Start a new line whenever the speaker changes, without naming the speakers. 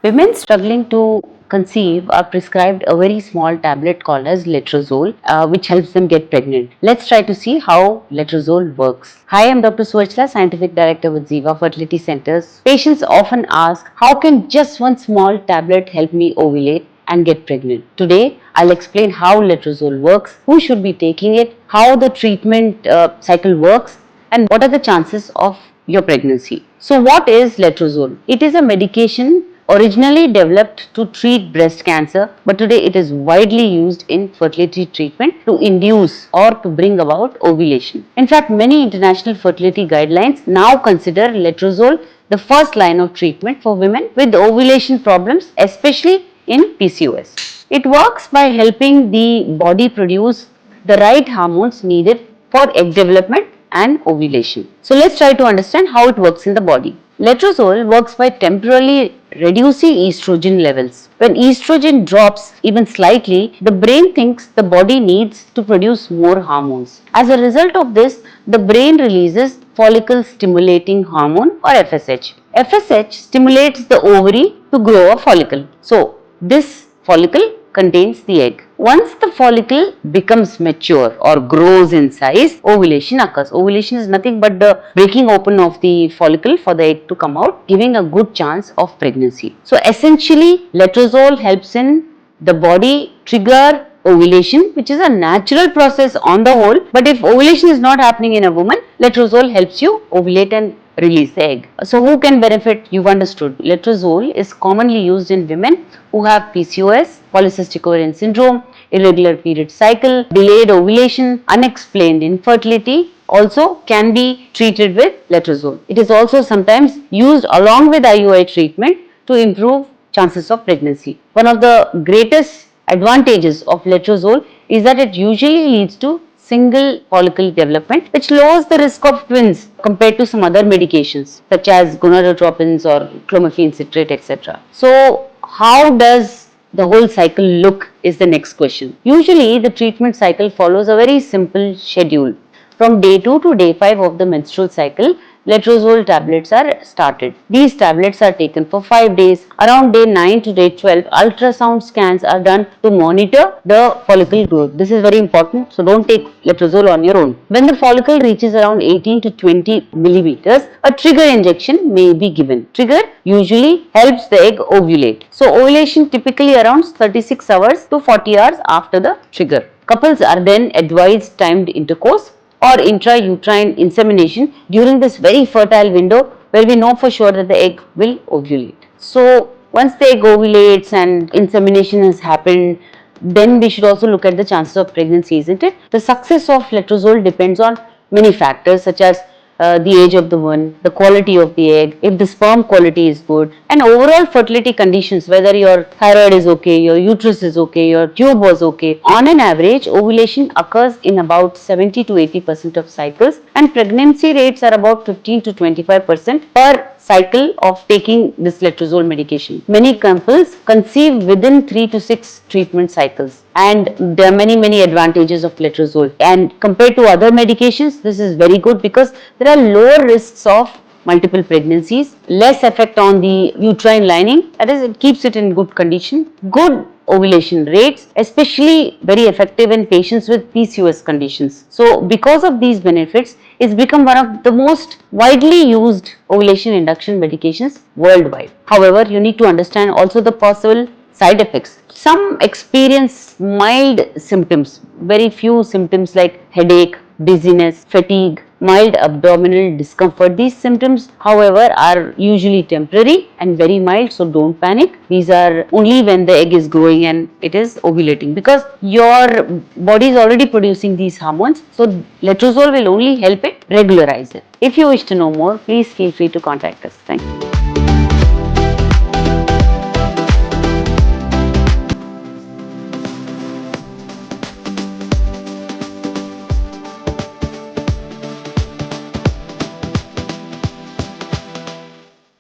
Women struggling to conceive are prescribed a very small tablet called as letrozole, which helps them get pregnant. Let's try to see how letrozole works. Hi, I'm Dr. Suvarchla, Scientific Director with Ziva Fertility Centers. Patients often ask, how can just one small tablet help me ovulate and get pregnant? Today, I'll explain how letrozole works, who should be taking it, how the treatment cycle works, and what are the chances of your pregnancy. So, what is letrozole? It is a medication originally developed to treat breast cancer, but today it is widely used in fertility treatment to induce or to bring about ovulation. In fact, many international fertility guidelines now consider letrozole the first line of treatment for women with ovulation problems, especially in PCOS. It works by helping the body produce the right hormones needed for egg development and ovulation. So let's try to understand how it works in the body. Letrozole works by temporarily reducing estrogen levels. When estrogen drops even slightly, the brain thinks the body needs to produce more hormones. As a result of this, the brain releases follicle stimulating hormone or FSH. FSH stimulates the ovary to grow a follicle. So this follicle contains the egg. Once the follicle becomes mature or grows in size, ovulation occurs. Ovulation is nothing but the breaking open of the follicle for the egg to come out, giving a good chance of pregnancy. So essentially, letrozole helps in the body trigger ovulation, which is a natural process on the whole. But if ovulation is not happening in a woman, letrozole helps you ovulate and release the egg. So who can benefit? You've understood. Letrozole is commonly used in women who have PCOS, polycystic ovarian syndrome, irregular period cycle, delayed ovulation, unexplained infertility also can be treated with letrozole. It is also sometimes used along with IUI treatment to improve chances of pregnancy. One of the greatest advantages of letrozole is that it usually leads to single follicle development, which lowers the risk of twins compared to some other medications such as gonadotropins or clomiphene citrate, etc. So, how does the whole cycle look is the next question. Usually, the treatment cycle follows a very simple schedule. From day 2 to day 5 of the menstrual cycle, letrozole tablets are started. These tablets are taken for 5 days. Around day 9 to day 12, ultrasound scans are done to monitor the follicle growth. This is very important, so don't take letrozole on your own. When the follicle reaches around 18 to 20 millimeters, a trigger injection may be given. Trigger usually helps the egg ovulate. So ovulation typically around 36 hours to 40 hours after the trigger. Couples are then advised timed intercourse or intrauterine insemination during this very fertile window where we know for sure that the egg will ovulate. So once the egg ovulates and insemination has happened, then we should also look at the chances of pregnancy, isn't it? The success of letrozole depends on many factors such as the age of the woman, the quality of the egg, if the sperm quality is good, and overall fertility conditions, whether your thyroid is okay, your uterus is okay, your tube was okay. On an average, ovulation occurs in about 70 to 80% of cycles, and pregnancy rates are about 15 to 25% per cycle of taking this letrozole medication. Many couples conceive within 3 to 6 treatment cycles, and there are many advantages of letrozole, and compared to other medications this is very good because there are lower risks of multiple pregnancies, less effect on the uterine lining, that is, it keeps it in good condition, good ovulation rates, especially very effective in patients with PCOS conditions. So because of these benefits, it's become one of the most widely used ovulation induction medications worldwide. However, you need to understand also the possible side effects. Some experience mild symptoms, very few symptoms like headache, dizziness, fatigue, mild abdominal discomfort. These symptoms, however, are usually temporary and very mild, so don't panic. These are only when the egg is growing and it is ovulating, because your body is already producing these hormones, so letrozole will only help it regularize it. If you wish to know more, please feel free to contact us. Thank you.